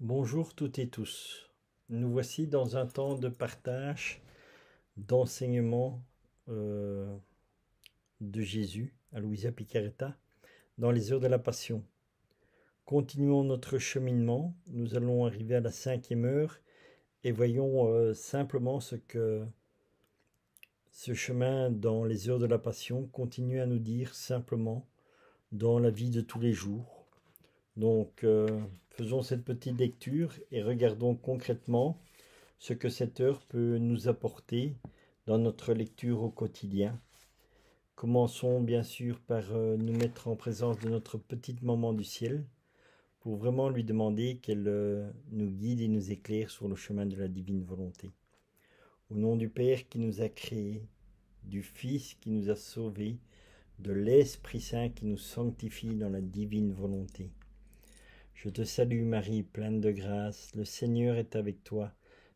Bonjour toutes et tous. Nous voici dans un temps de partage, d'enseignement de Jésus à Louisa Picaretta dans les heures de la Passion. Continuons notre cheminement. Nous allons arriver à la 5e heure et voyons simplement ce que ce chemin dans les heures de la Passion continue à nous dire simplement dans la vie de tous les jours. Donc, faisons cette petite lecture et regardons concrètement ce que cette heure peut nous apporter dans notre lecture au quotidien. Commençons bien sûr par nous mettre en présence de notre petite maman du ciel pour vraiment lui demander qu'elle nous guide et nous éclaire sur le chemin de la divine volonté. Au nom du Père qui nous a créés, du Fils qui nous a sauvés, de l'Esprit Saint qui nous sanctifie dans la divine volonté. Je te salue Marie, pleine de grâce, le Seigneur est avec toi.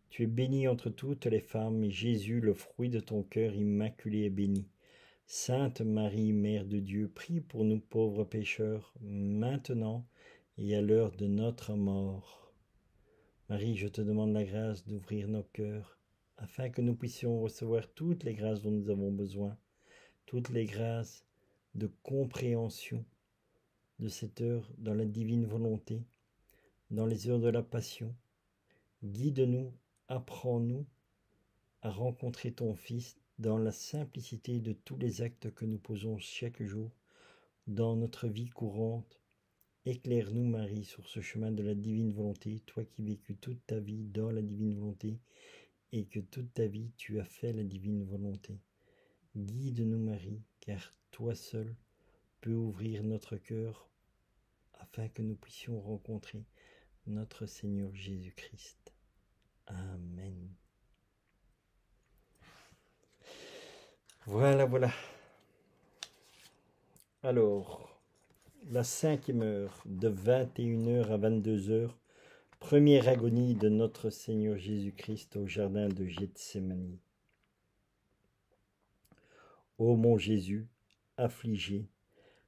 Tu es bénie entre toutes les femmes, et Jésus, le fruit de ton cœur immaculé, est béni. Sainte Marie, Mère de Dieu, prie pour nous pauvres pécheurs, maintenant et à l'heure de notre mort. Marie, je te demande la grâce d'ouvrir nos cœurs, afin que nous puissions recevoir toutes les grâces dont nous avons besoin, toutes les grâces de compréhension de cette heure dans la divine volonté, dans les heures de la passion. Guide-nous, apprends-nous à rencontrer ton Fils dans la simplicité de tous les actes que nous posons chaque jour dans notre vie courante. Éclaire-nous, Marie, sur ce chemin de la divine volonté, toi qui vécus toute ta vie dans la divine volonté et que toute ta vie tu as fait la divine volonté. Guide-nous, Marie, car toi seul peux ouvrir notre cœur afin que nous puissions rencontrer notre Seigneur Jésus-Christ. Amen. Voilà. Alors, la 5e heure, de 21h à 22h, première agonie de notre Seigneur Jésus-Christ au jardin de Gethsémani. Ô mon Jésus, affligé,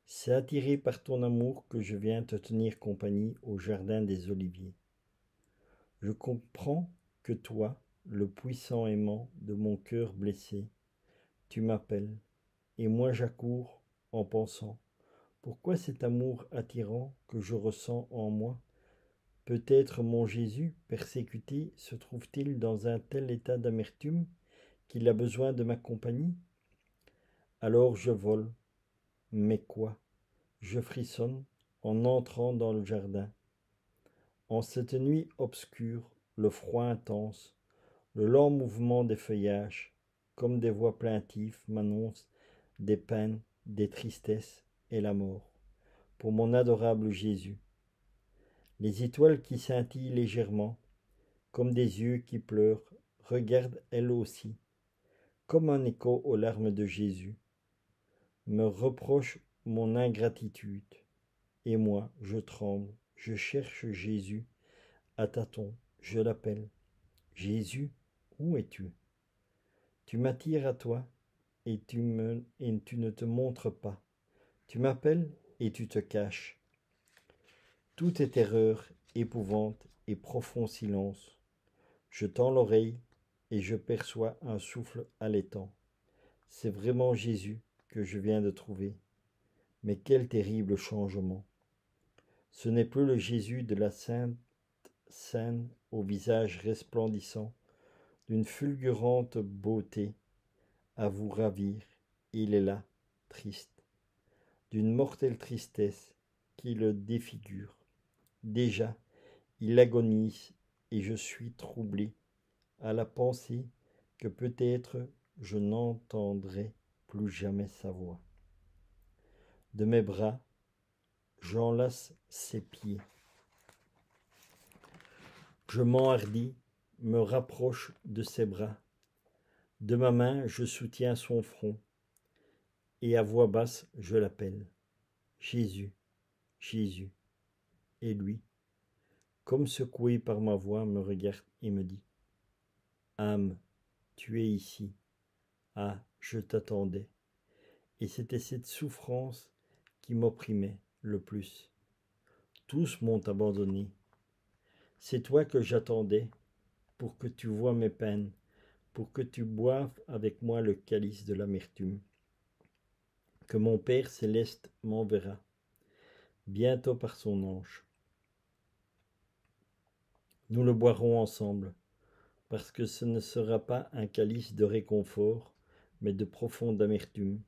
c'est attiré par ton amour que je viens te tenir compagnie au jardin des Oliviers. Je comprends que toi, le puissant aimant de mon cœur blessé, tu m'appelles, et moi j'accours en pensant, pourquoi cet amour attirant que je ressens en moi? Peut-être mon Jésus, persécuté, se trouve-t-il dans un tel état d'amertume qu'il a besoin de ma compagnie? Alors je vole, mais quoi? Je frissonne en entrant dans le jardin. En cette nuit obscure, le froid intense, le lent mouvement des feuillages, comme des voix plaintives, m'annoncent des peines, des tristesses et la mort. Pour mon adorable Jésus. Les étoiles qui scintillent légèrement, comme des yeux qui pleurent, regardent elles aussi, comme un écho aux larmes de Jésus, me reprochent mon ingratitude. Et moi, je tremble, je cherche Jésus, à tâtons, je l'appelle. Jésus, où es-tu? Tu m'attires à toi, et tu ne te montres pas. Tu m'appelles, et tu te caches. Tout est terreur, épouvante et profond silence. Je tends l'oreille et je perçois un souffle allaitant. C'est vraiment Jésus que je viens de trouver. Mais quel terrible changement! Ce n'est plus le Jésus de la Sainte Seine au visage resplendissant, d'une fulgurante beauté à vous ravir. Il est là, triste, d'une mortelle tristesse qui le défigure. Déjà, il agonise et je suis troublé à la pensée que peut-être je n'entendrai plus jamais sa voix. De mes bras, j'enlace ses pieds. Je m'enhardis, me rapproche de ses bras. De ma main, je soutiens son front et à voix basse, je l'appelle. Jésus, Jésus. Et lui, comme secoué par ma voix, me regarde et me dit, âme, tu es ici. Ah, je t'attendais. Et c'était cette souffrance qui m'opprimait le plus. Tous m'ont abandonné. C'est toi que j'attendais, pour que tu vois mes peines, pour que tu boives avec moi le calice de l'amertume, que mon Père céleste m'enverra, bientôt par son ange. Nous le boirons ensemble, parce que ce ne sera pas un calice de réconfort, mais de profonde amertume.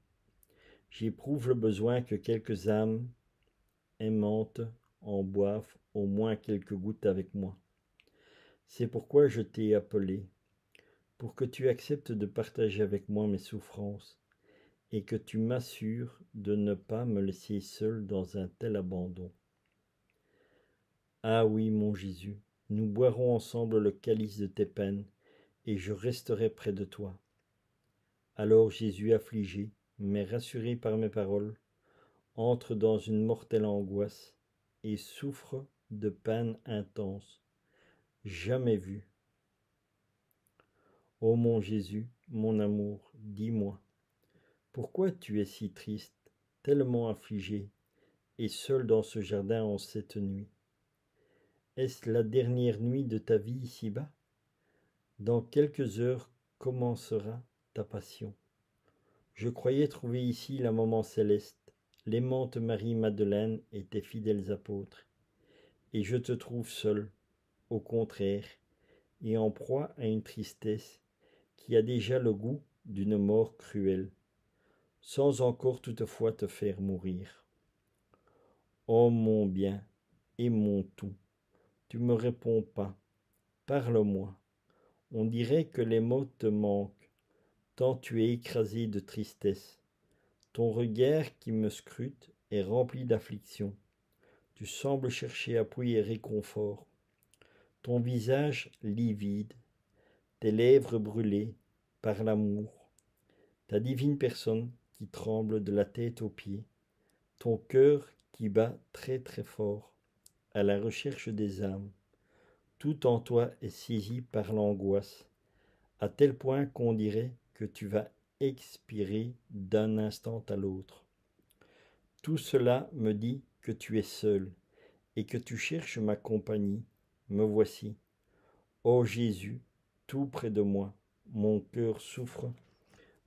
J'éprouve le besoin que quelques âmes aimantes en boivent au moins quelques gouttes avec moi. C'est pourquoi je t'ai appelé, pour que tu acceptes de partager avec moi mes souffrances, et que tu m'assures de ne pas me laisser seul dans un tel abandon. Ah oui, mon Jésus, nous boirons ensemble le calice de tes peines, et je resterai près de toi. Alors Jésus affligé, mais rassuré par mes paroles, entre dans une mortelle angoisse et souffre de peines intenses, jamais vues. Ô mon Jésus, mon amour, dis-moi, pourquoi tu es si triste, tellement affligé, et seul dans ce jardin en cette nuit? Est-ce la dernière nuit de ta vie ici-bas? Dans quelques heures commencera ta passion. Je croyais trouver ici la maman céleste, l'aimante Marie-Madeleine et tes fidèles apôtres, et je te trouve seul, au contraire, et en proie à une tristesse qui a déjà le goût d'une mort cruelle, sans encore toutefois te faire mourir. Ô mon bien et mon tout, tu me réponds pas, parle-moi. On dirait que les mots te manquent, tant tu es écrasé de tristesse. Ton regard qui me scrute est rempli d'affliction. Tu sembles chercher appui et réconfort. Ton visage livide, tes lèvres brûlées par l'amour, ta divine personne qui tremble de la tête aux pieds, ton cœur qui bat très très fort à la recherche des âmes. Tout en toi est saisi par l'angoisse, à tel point qu'on dirait que tu vas expirer d'un instant à l'autre. Tout cela me dit que tu es seul et que tu cherches ma compagnie. Me voici. Ô Jésus, tout près de moi, mon cœur souffre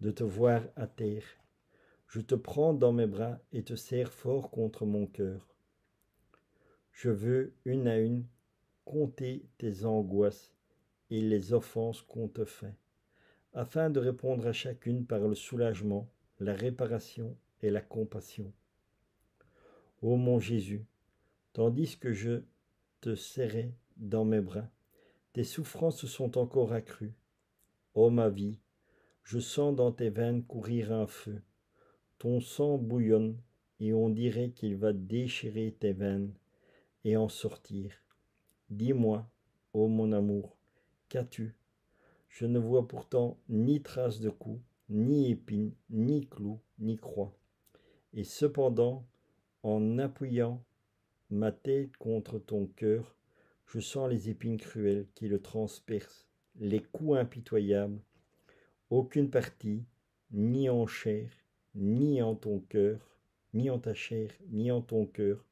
de te voir à terre. Je te prends dans mes bras et te serre fort contre mon cœur. Je veux, une à une, compter tes angoisses et les offenses qu'on te fait, afin de répondre à chacune par le soulagement, la réparation et la compassion. Ô mon Jésus, tandis que je te serrais dans mes bras, tes souffrances sont encore accrues. Ô ma vie, je sens dans tes veines courir un feu. Ton sang bouillonne et on dirait qu'il va déchirer tes veines et en sortir. Dis-moi, ô mon amour, qu'as-tu? Je ne vois pourtant ni trace de coups, ni épines, ni clous, ni croix. Et cependant, en appuyant ma tête contre ton cœur, je sens les épines cruelles qui le transpercent, les coups impitoyables. Aucune partie, ni en chair, ni en ton cœur, ni en ta chair, ni en ton cœur,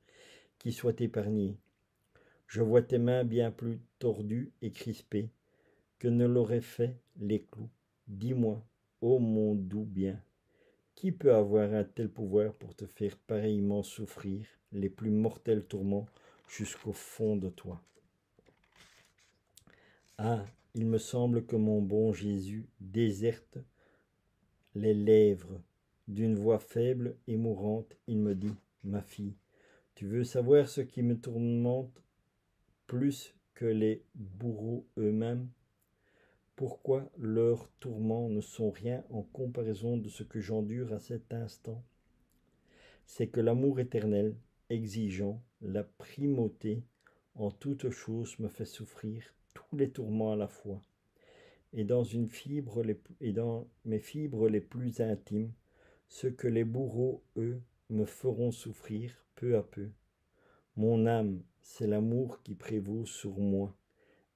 qui soit épargnée. Je vois tes mains bien plus tordues et crispées que ne l'auraient fait les clous. Dis-moi, ô mon doux bien, qui peut avoir un tel pouvoir pour te faire pareillement souffrir les plus mortels tourments jusqu'au fond de toi? Ah, il me semble que mon bon Jésus déserte les lèvres. D'une voix faible et mourante, il me dit, ma fille, tu veux savoir ce qui me tourmente plus que les bourreaux eux-mêmes? Pourquoi leurs tourments ne sont rien en comparaison de ce que j'endure à cet instant? C'est que l'amour éternel, exigeant la primauté en toutes choses, me fait souffrir tous les tourments à la fois. Et dans mes fibres les plus intimes, ce que les bourreaux, eux, me feront souffrir peu à peu. Mon âme, c'est l'amour qui prévaut sur moi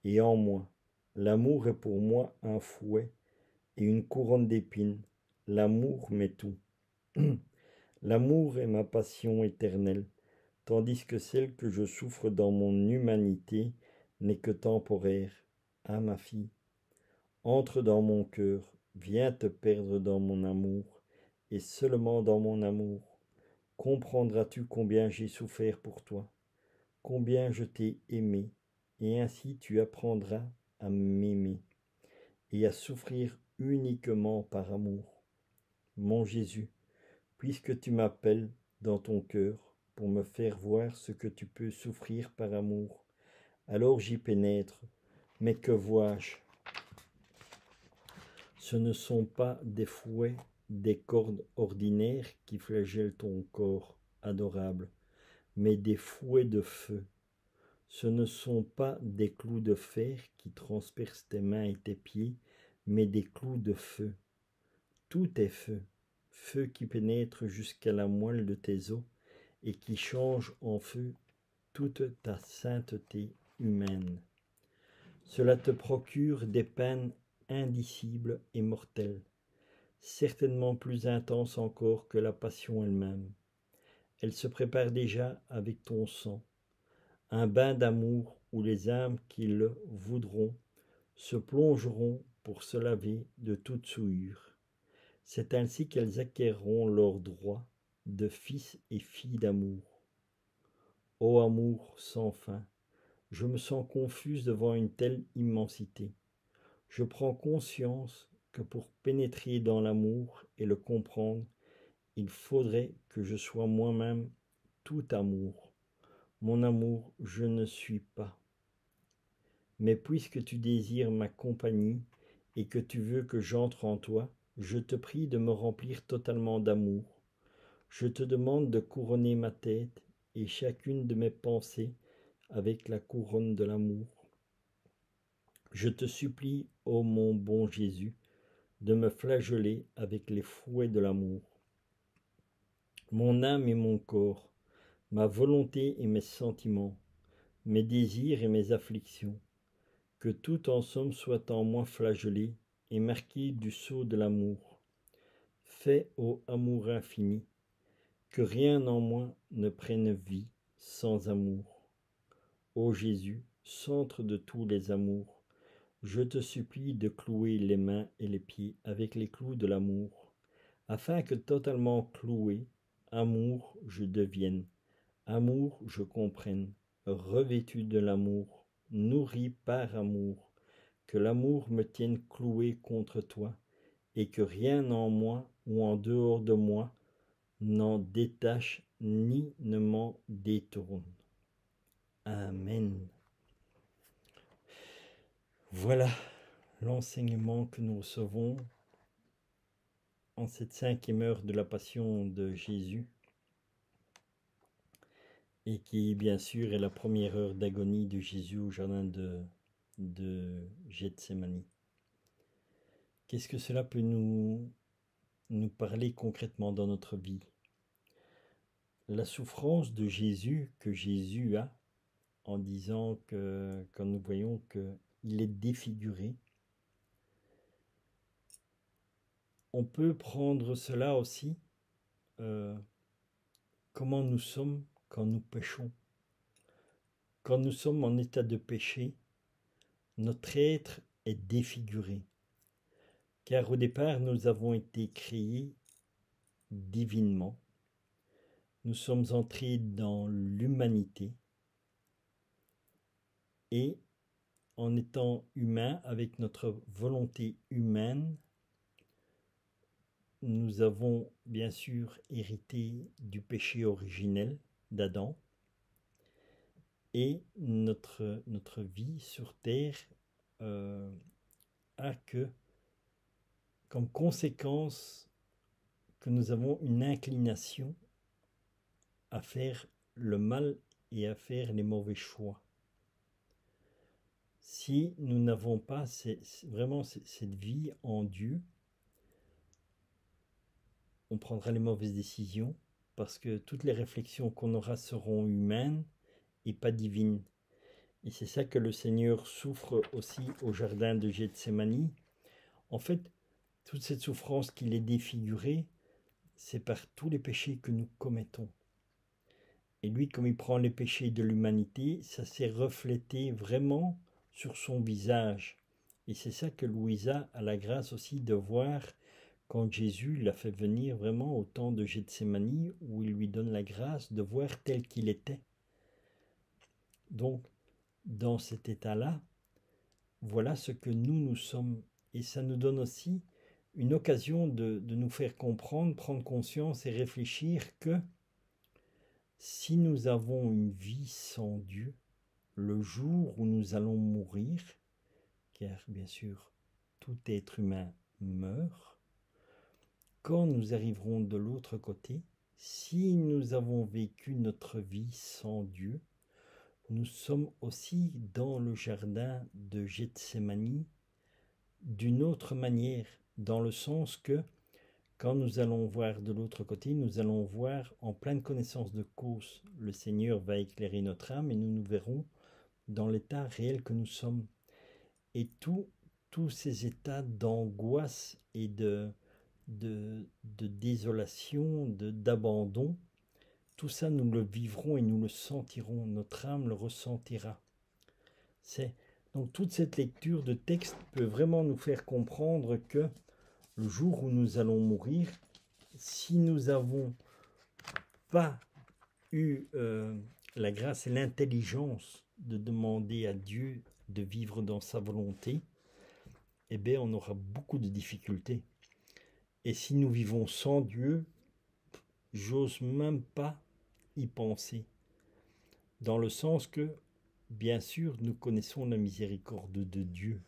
et en moi. L'amour est pour moi un fouet et une couronne d'épines. L'amour m'est tout. L'amour est ma passion éternelle, tandis que celle que je souffre dans mon humanité n'est que temporaire. Ah, ma fille, entre dans mon cœur, viens te perdre dans mon amour, et seulement dans mon amour comprendras-tu combien j'ai souffert pour toi, combien je t'ai aimé, et ainsi tu apprendras à m'aimer et à souffrir uniquement par amour. Mon Jésus, puisque tu m'appelles dans ton cœur pour me faire voir ce que tu peux souffrir par amour, alors j'y pénètre. Mais que vois-je? Ce ne sont pas des fouets, des cordes ordinaires qui flagellent ton corps adorable, mais des fouets de feu. Ce ne sont pas des clous de fer qui transpercent tes mains et tes pieds, mais des clous de feu. Tout est feu, feu qui pénètre jusqu'à la moelle de tes os et qui change en feu toute ta sainteté humaine. Cela te procure des peines indicibles et mortelles, certainement plus intenses encore que la passion elle-même. Elle se prépare déjà avec ton sang, un bain d'amour où les âmes qui le voudront se plongeront pour se laver de toute souillure. C'est ainsi qu'elles acquerront leur droit de fils et filles d'amour. Ô amour sans fin, je me sens confuse devant une telle immensité. Je prends conscience que pour pénétrer dans l'amour et le comprendre, il faudrait que je sois moi-même tout amour. Mon amour, je ne suis pas. Mais puisque tu désires ma compagnie et que tu veux que j'entre en toi, je te prie de me remplir totalement d'amour. Je te demande de couronner ma tête et chacune de mes pensées avec la couronne de l'amour. Je te supplie, ô mon bon Jésus, de me flageller avec les fouets de l'amour. Mon âme et mon corps, ma volonté et mes sentiments, mes désirs et mes afflictions, que tout en somme soit en moi flagellé et marqué du sceau de l'amour. Fais, ô amour infini, que rien en moi ne prenne vie sans amour. Ô Jésus, centre de tous les amours, je te supplie de clouer les mains et les pieds avec les clous de l'amour, afin que totalement cloué, amour je devienne, amour je comprenne, revêtu de l'amour, nourri par amour, que l'amour me tienne cloué contre toi, et que rien en moi ou en dehors de moi n'en détache ni ne m'en détourne. Amen. Voilà l'enseignement que nous recevons en cette 5e heure de la Passion de Jésus, et qui bien sûr est la première heure d'agonie de Jésus au jardin de Gethsémani. Qu'est-ce que cela peut nous parler concrètement dans notre vie? La souffrance de Jésus que Jésus a, en disant que quand nous voyons qu'il est défiguré, on peut prendre cela aussi, comment nous sommes quand nous péchons. Quand nous sommes en état de péché, notre être est défiguré, car au départ nous avons été créés divinement. Nous sommes entrés dans l'humanité et en étant humains avec notre volonté humaine, nous avons bien sûr hérité du péché originel d'Adam, et notre vie sur terre a comme conséquence que nous avons une inclination à faire le mal et à faire les mauvais choix. Si nous n'avons pas vraiment cette vie en Dieu, on prendra les mauvaises décisions parce que toutes les réflexions qu'on aura seront humaines et pas divines. Et c'est ça que le Seigneur souffre aussi au jardin de Gethsémani. En fait, toute cette souffrance qu'il est défiguré, c'est par tous les péchés que nous commettons. Et lui, comme il prend les péchés de l'humanité, ça s'est reflété vraiment sur son visage. Et c'est ça que Louisa a la grâce aussi de voir quand Jésus l'a fait venir vraiment au temps de Gethsémani, où il lui donne la grâce de voir tel qu'il était. Donc, dans cet état-là, voilà ce que nous sommes. Et ça nous donne aussi une occasion de nous faire comprendre, prendre conscience et réfléchir que si nous avons une vie sans Dieu, le jour où nous allons mourir, car bien sûr tout être humain meurt, quand nous arriverons de l'autre côté, si nous avons vécu notre vie sans Dieu, nous sommes aussi dans le jardin de Gethsémani d'une autre manière, dans le sens que quand nous allons voir de l'autre côté, nous allons voir en pleine connaissance de cause. Le Seigneur va éclairer notre âme et nous nous verrons dans l'état réel que nous sommes. Et tous ces états d'angoisse et de désolation, d'abandon, tout ça nous le vivrons et nous le sentirons, notre âme le ressentira. Donc toute cette lecture de texte peut vraiment nous faire comprendre que le jour où nous allons mourir, si nous n'avons pas eu la grâce et l'intelligence de demander à Dieu de vivre dans sa volonté, eh bien on aura beaucoup de difficultés. Et si nous vivons sans Dieu, j'ose même pas y penser. Dans le sens que, bien sûr, nous connaissons la miséricorde de Dieu.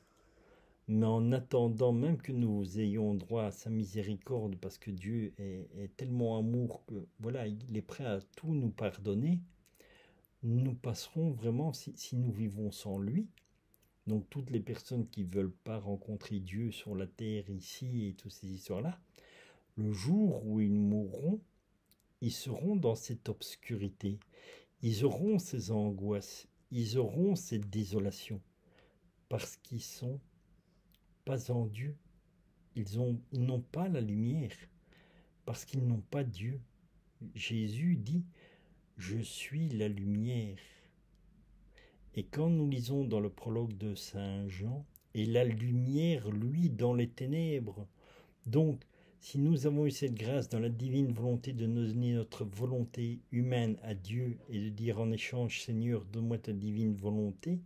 Mais en attendant même que nous ayons droit à sa miséricorde, parce que Dieu est tellement amour que voilà, il est prêt à tout nous pardonner, nous passerons vraiment, si nous vivons sans lui, donc toutes les personnes qui ne veulent pas rencontrer Dieu sur la terre ici et toutes ces histoires-là, le jour où ils mourront, ils seront dans cette obscurité, ils auront ces angoisses, ils auront cette désolation, parce qu'ils sont pas en Dieu. Ils n'ont pas la lumière, parce qu'ils n'ont pas Dieu. Jésus dit « Je suis la lumière ». Et quand nous lisons dans le prologue de Saint Jean, « Et la lumière, lui, dans les ténèbres ». Donc, si nous avons eu cette grâce dans la divine volonté de donner notre volonté humaine à Dieu et de dire en échange « Seigneur, donne-moi ta divine volonté »,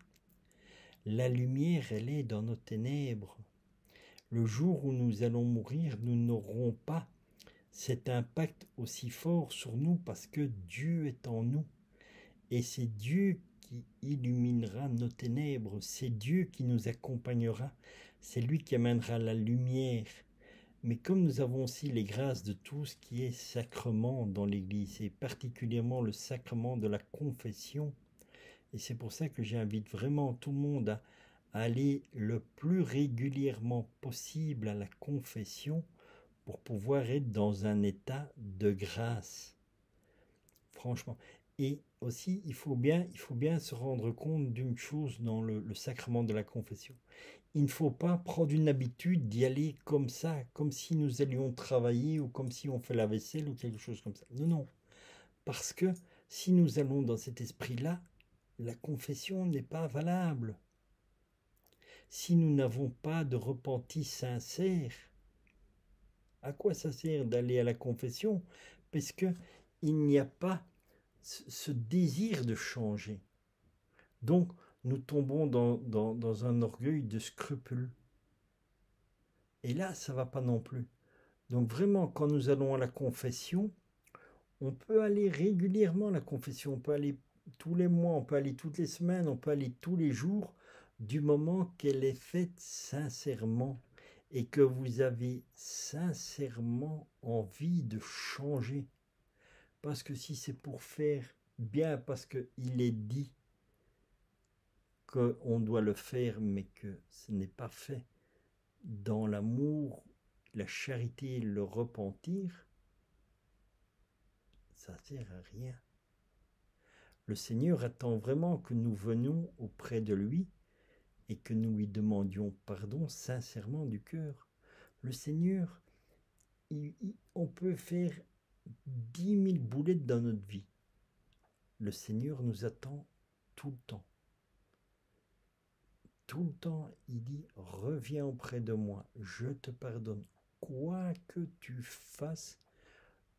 la lumière, elle est dans nos ténèbres. Le jour où nous allons mourir, nous n'aurons pas cet impact aussi fort sur nous parce que Dieu est en nous. Et c'est Dieu qui illuminera nos ténèbres, c'est Dieu qui nous accompagnera, c'est lui qui amènera la lumière. Mais comme nous avons aussi les grâces de tout ce qui est sacrement dans l'Église, et particulièrement le sacrement de la confession, et c'est pour ça que j'invite vraiment tout le monde à aller le plus régulièrement possible à la confession pour pouvoir être dans un état de grâce. Franchement. Et aussi, il faut bien se rendre compte d'une chose dans le sacrement de la confession. Il ne faut pas prendre une habitude d'y aller comme ça, comme si nous allions travailler ou comme si on fait la vaisselle ou quelque chose comme ça. Non, non. Parce que si nous allons dans cet esprit-là, la confession n'est pas valable. Si nous n'avons pas de repenti sincère, à quoi ça sert d'aller à la confession? Parce qu'il n'y a pas ce désir de changer. Donc, nous tombons dans un orgueil de scrupules. Et là, ça ne va pas non plus. Donc vraiment, quand nous allons à la confession, on peut aller régulièrement à la confession, on peut aller tous les mois, on peut aller toutes les semaines, on peut aller tous les jours, du moment qu'elle est faite sincèrement et que vous avez sincèrement envie de changer. Parce que si c'est pour faire bien, parce qu'il est dit qu'on doit le faire, mais que ce n'est pas fait dans l'amour, la charité et le repentir, ça ne sert à rien. Le Seigneur attend vraiment que nous venions auprès de lui et que nous lui demandions pardon sincèrement du cœur. Le Seigneur, on peut faire 10 000 boulettes dans notre vie. le Seigneur nous attend tout le temps. Tout le temps, il dit, reviens auprès de moi, je te pardonne. Quoi que tu fasses,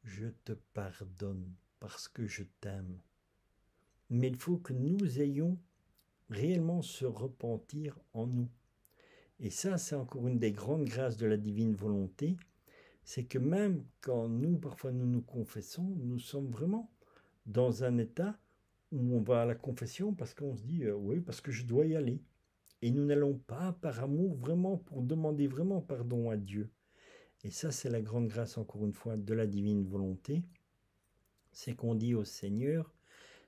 je te pardonne parce que je t'aime. Mais il faut que nous ayons réellement ce repentir en nous. Et ça, c'est encore une des grandes grâces de la divine volonté, c'est que même quand nous, parfois, nous nous confessons, nous sommes vraiment dans un état où on va à la confession parce qu'on se dit, oui, parce que je dois y aller. Et nous n'allons pas par amour vraiment pour demander vraiment pardon à Dieu. Et ça, c'est la grande grâce, encore une fois, de la divine volonté. C'est qu'on dit au Seigneur,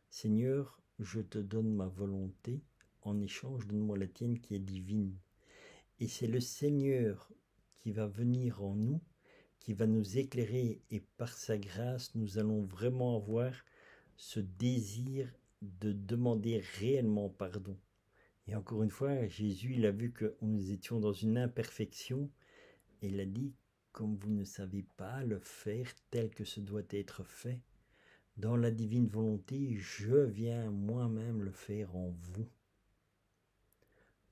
Seigneur, je te donne ma volonté, en échange, donne-moi la tienne qui est divine. Et c'est le Seigneur qui va venir en nous, qui va nous éclairer, et par sa grâce, nous allons vraiment avoir ce désir de demander réellement pardon. Et encore une fois, Jésus, il a vu que nous étions dans une imperfection, et il a dit, comme vous ne savez pas le faire tel que ce doit être fait, dans la divine volonté, je viens moi-même le faire en vous.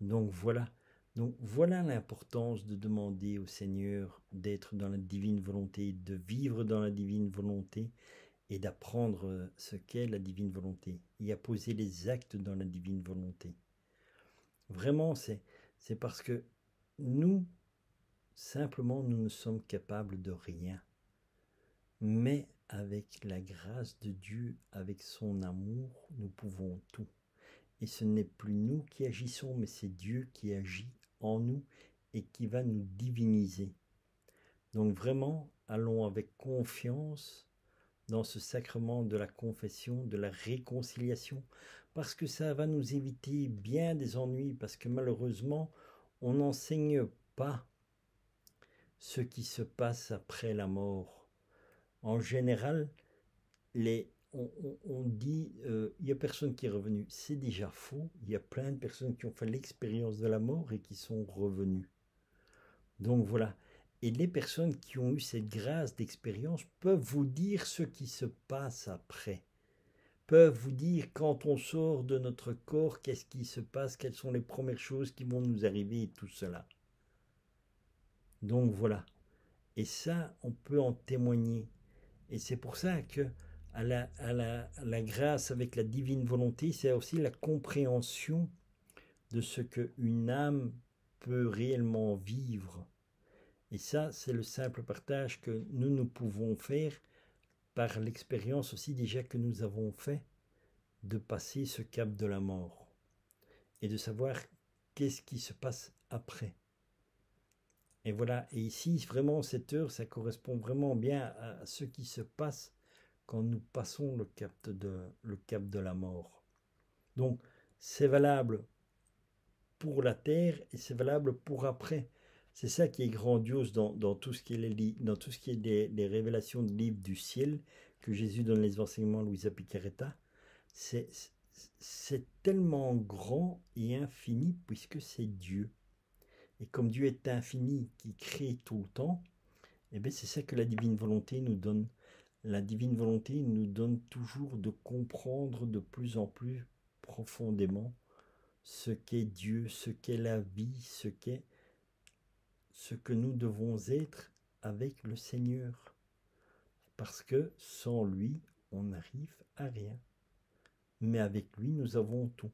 Donc voilà l'importance de demander au Seigneur d'être dans la divine volonté, de vivre dans la divine volonté et d'apprendre ce qu'est la divine volonté et à poser les actes dans la divine volonté. Vraiment, c'est parce que nous, simplement, nous ne sommes capables de rien. Mais avec la grâce de Dieu, avec son amour, nous pouvons tout. Et ce n'est plus nous qui agissons, mais c'est Dieu qui agit en nous et qui va nous diviniser. Donc vraiment, allons avec confiance dans ce sacrement de la confession, de la réconciliation, parce que ça va nous éviter bien des ennuis, parce que malheureusement, on n'enseigne pas ce qui se passe après la mort. En général, on dit il n'y a personne qui est revenu. C'est déjà faux. Il y a plein de personnes qui ont fait l'expérience de la mort et qui sont revenues. Donc voilà. Et les personnes qui ont eu cette grâce d'expérience peuvent vous dire ce qui se passe après. Peuvent vous dire quand on sort de notre corps, qu'est-ce qui se passe, quelles sont les premières choses qui vont nous arriver et tout cela. Donc voilà. Et ça, on peut en témoigner. Et c'est pour ça que à la grâce avec la divine volonté, c'est aussi la compréhension de ce qu'une âme peut réellement vivre. Et ça, c'est le simple partage que nous pouvons faire par l'expérience aussi déjà que nous avons fait de passer ce cap de la mort et de savoir qu'est-ce qui se passe après. Et voilà, et ici, vraiment, cette heure, ça correspond vraiment bien à ce qui se passe quand nous passons le cap de la mort. Donc, c'est valable pour la terre et c'est valable pour après. C'est ça qui est grandiose dans tout ce qui est les révélations de livres du ciel que Jésus donne les enseignements Luisa Picaretta. C'est tellement grand et infini puisque c'est Dieu. Et comme Dieu est infini, qui crée tout le temps, eh bien c'est ça que la divine volonté nous donne. La divine volonté nous donne toujours de comprendre de plus en plus profondément ce qu'est Dieu, ce qu'est la vie, ce que nous devons être avec le Seigneur. Parce que sans lui, on n'arrive à rien. Mais avec lui, nous avons tout.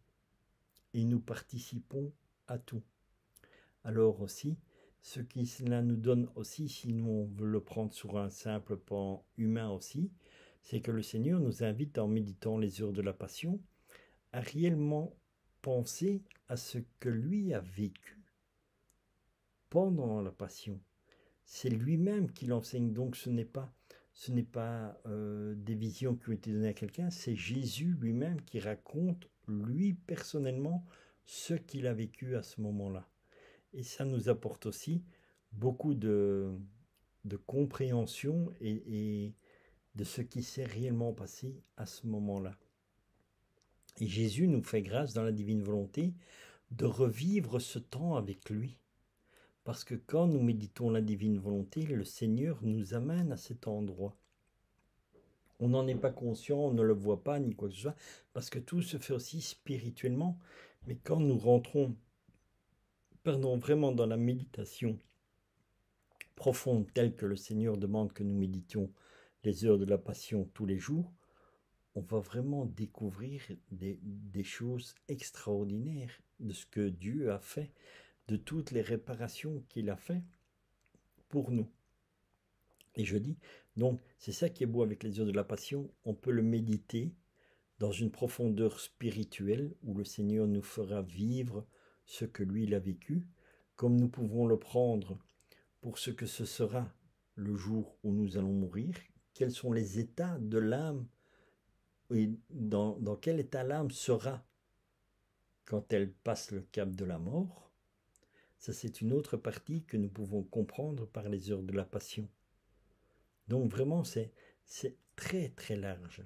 Et nous participons à tout. Alors aussi, ce qui cela nous donne aussi, si nous on veut le prendre sur un simple plan humain aussi, c'est que le Seigneur nous invite en méditant les heures de la Passion à réellement penser à ce que lui a vécu pendant la Passion. C'est lui-même qui l'enseigne, donc ce n'est pas des visions qui ont été données à quelqu'un, c'est Jésus lui-même qui raconte, lui personnellement, ce qu'il a vécu à ce moment-là. Et ça nous apporte aussi beaucoup de compréhension et de ce qui s'est réellement passé à ce moment-là. Et Jésus nous fait grâce dans la divine volonté de revivre ce temps avec lui. Parce que quand nous méditons la divine volonté, le Seigneur nous amène à cet endroit On n'en est pas conscient, on ne le voit pas, ni quoi que ce soit, parce que tout se fait aussi spirituellement. Mais quand nous rentrons, pardon, vraiment dans la méditation profonde telle que le Seigneur demande que nous méditions les heures de la passion tous les jours, on va vraiment découvrir des choses extraordinaires de ce que Dieu a fait, de toutes les réparations qu'il a fait pour nous. Et je dis, donc c'est ça qui est beau avec les heures de la passion, on peut le méditer dans une profondeur spirituelle où le Seigneur nous fera vivre ce que lui il a vécu, comme nous pouvons le prendre pour ce que ce sera le jour où nous allons mourir, quels sont les états de l'âme et dans quel état l'âme sera quand elle passe le cap de la mort. Ça, c'est une autre partie que nous pouvons comprendre par les heures de la passion. Donc vraiment, c'est très très large.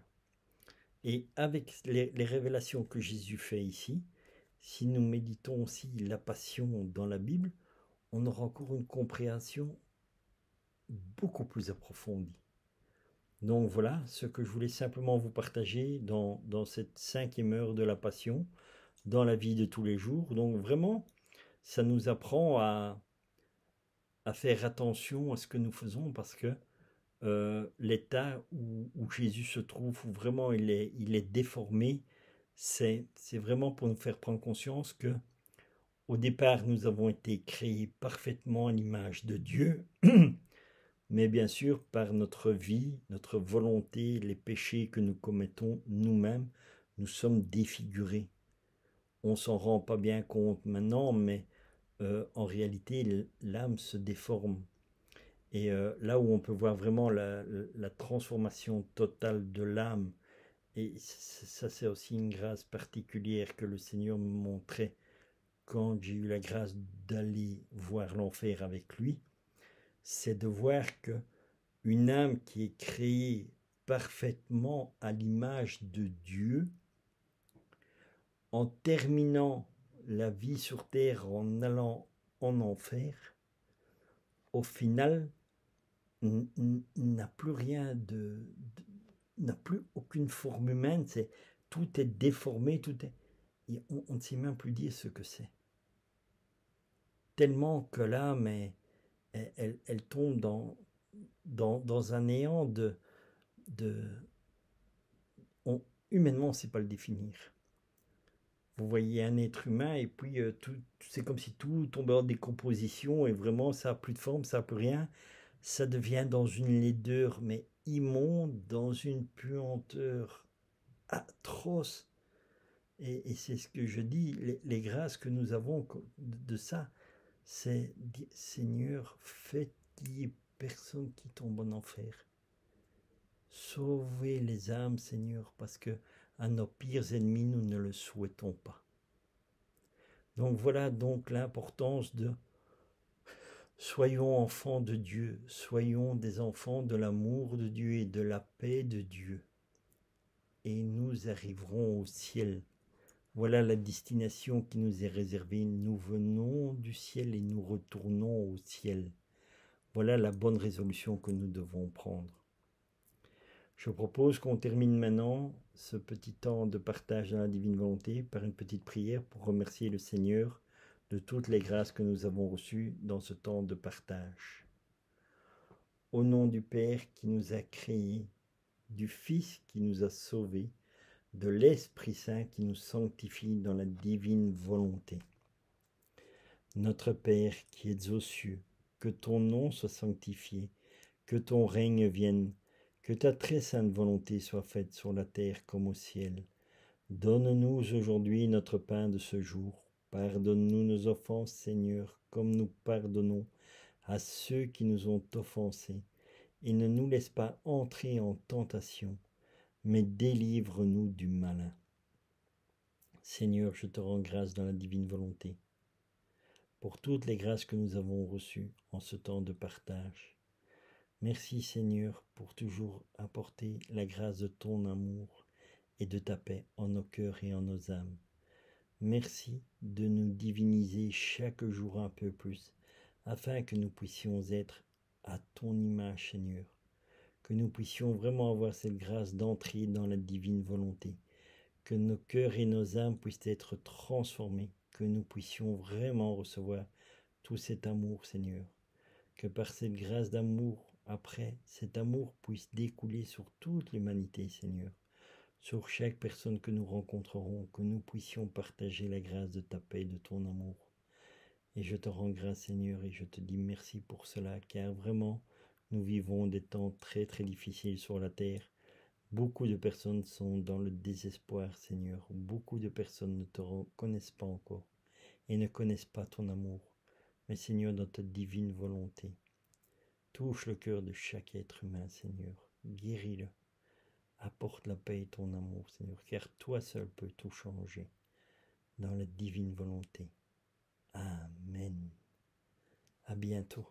Et avec les révélations que Jésus fait ici, si nous méditons aussi la passion dans la Bible, on aura encore une compréhension beaucoup plus approfondie. Donc voilà ce que je voulais simplement vous partager dans cette 5e heure de la passion, dans la vie de tous les jours. Donc vraiment, ça nous apprend à faire attention à ce que nous faisons parce que l'état où Jésus se trouve, où vraiment il est déformé, c'est vraiment pour nous faire prendre conscience que au départ nous avons été créés parfaitement à l'image de Dieu, mais bien sûr par notre vie, notre volonté, les péchés que nous commettons nous-mêmes, nous sommes défigurés. On s'en rend pas bien compte maintenant, mais en réalité l'âme se déforme. Et là où on peut voir vraiment la transformation totale de l'âme, et ça c'est aussi une grâce particulière que le Seigneur me montrait quand j'ai eu la grâce d'aller voir l'enfer avec lui, c'est de voir que une âme qui est créée parfaitement à l'image de Dieu, en terminant la vie sur terre, en allant en enfer, au final, n'a plus rien n'a plus aucune forme humaine, tout est déformé, on ne sait même plus dire ce que c'est. Tellement que l'âme, elle tombe dans un néant humainement, on ne sait pas le définir. Vous voyez un être humain et puis c'est comme si tout tombait en décomposition et vraiment ça n'a plus de forme, ça n'a plus rien. Ça devient dans une laideur mais immonde, dans une puanteur atroce. Et c'est ce que je dis, les grâces que nous avons de ça, c'est Seigneur, faites qu'il n'y ait personne qui tombe en enfer. Sauvez les âmes, Seigneur, parce que à nos pires ennemis, nous ne le souhaitons pas. Donc voilà donc l'importance de soyons enfants de Dieu, soyons des enfants de l'amour de Dieu et de la paix de Dieu. Et nous arriverons au ciel. Voilà la destination qui nous est réservée. Nous venons du ciel et nous retournons au ciel. Voilà la bonne résolution que nous devons prendre. Je propose qu'on termine maintenant ce petit temps de partage dans la divine volonté par une petite prière pour remercier le Seigneur de toutes les grâces que nous avons reçues dans ce temps de partage. Au nom du Père qui nous a créés, du Fils qui nous a sauvés, de l'Esprit Saint qui nous sanctifie dans la divine volonté. Notre Père qui es aux cieux, que ton nom soit sanctifié, que ton règne vienne, que ta très sainte volonté soit faite sur la terre comme au ciel. Donne-nous aujourd'hui notre pain de ce jour. Pardonne-nous nos offenses, Seigneur, comme nous pardonnons à ceux qui nous ont offensés. Et ne nous laisse pas entrer en tentation, mais délivre-nous du malin. Seigneur, je te rends grâce dans la divine volonté, pour toutes les grâces que nous avons reçues en ce temps de partage. Merci Seigneur pour toujours apporter la grâce de ton amour et de ta paix en nos cœurs et en nos âmes. Merci de nous diviniser chaque jour un peu plus, afin que nous puissions être à ton image Seigneur, que nous puissions vraiment avoir cette grâce d'entrer dans la divine volonté, que nos cœurs et nos âmes puissent être transformés, que nous puissions vraiment recevoir tout cet amour, Seigneur, que par cette grâce d'amour, après, cet amour puisse découler sur toute l'humanité, Seigneur, sur chaque personne que nous rencontrerons, que nous puissions partager la grâce de ta paix et de ton amour. Et je te rends grâce, Seigneur, et je te dis merci pour cela, car vraiment, nous vivons des temps très très difficiles sur la terre. Beaucoup de personnes sont dans le désespoir, Seigneur. Beaucoup de personnes ne te connaissent pas encore et ne connaissent pas ton amour. Mais Seigneur, dans ta divine volonté, touche le cœur de chaque être humain, Seigneur. Guéris-le. Apporte la paix et ton amour, Seigneur, car toi seul peux tout changer dans la divine volonté. Amen. À bientôt.